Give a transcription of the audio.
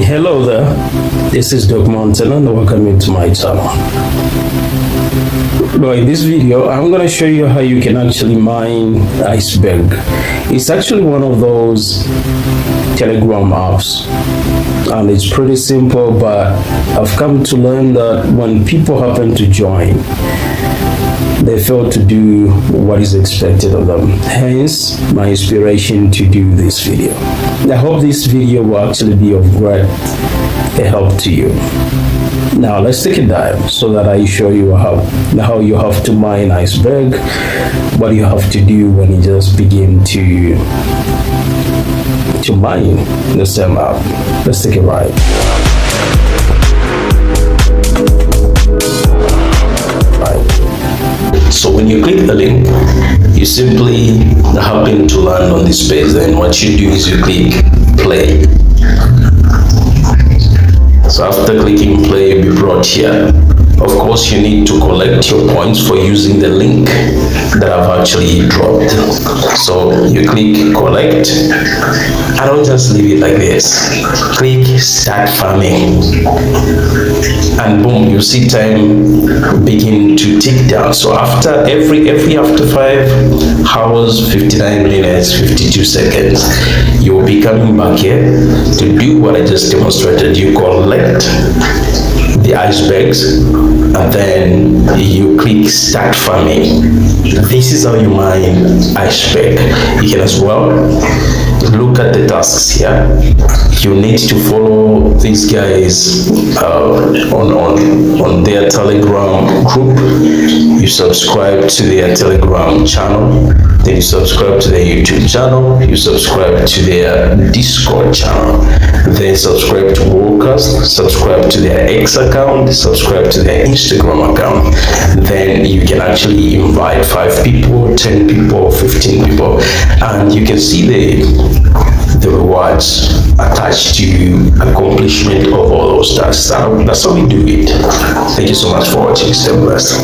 Hello there, this is Doc Mountain and welcome you to my channel. Now in this video, I'm going to show you how you can actually mine Iceberg. It's actually one of those Telegram apps and it's pretty simple, but I've come to learn that when people happen to join, they fail to do what is expected of them. Hence, my inspiration to do this video. I hope this video will actually be of great help to you. Now, let's take a dive so that I show you how you have to mine Iceberg, what you have to do when you just begin to mine the same app. Let's take a ride. So when you click the link, you simply happen to land on this page. Then what you do is you click play. So after clicking play, you'll be brought here. Of course, you need to collect your points for using the link that I've actually dropped. So you click collect. I don't just leave it like this. Click start farming. And boom, you see time begin to tick down. So after every after 5 hours, 59 minutes, 52 seconds, you will be coming back here to do what I just demonstrated. You collect the icebergs and then you click start farming. This is how you mine iceberg. You can as well look at the tasks here. You need to follow these guys on their Telegram group. You subscribe to their Telegram channel. Then you subscribe to their YouTube channel. You subscribe to their Discord channel. Then subscribe to Worldcast. Subscribe to their X account. Subscribe to their Instagram account. Then you can actually invite 5 people, 10 people, 15 people, and you can see the rewards attached to accomplishment of all those tasks. That's how we do it. Thank you so much for watching. Stay blessed.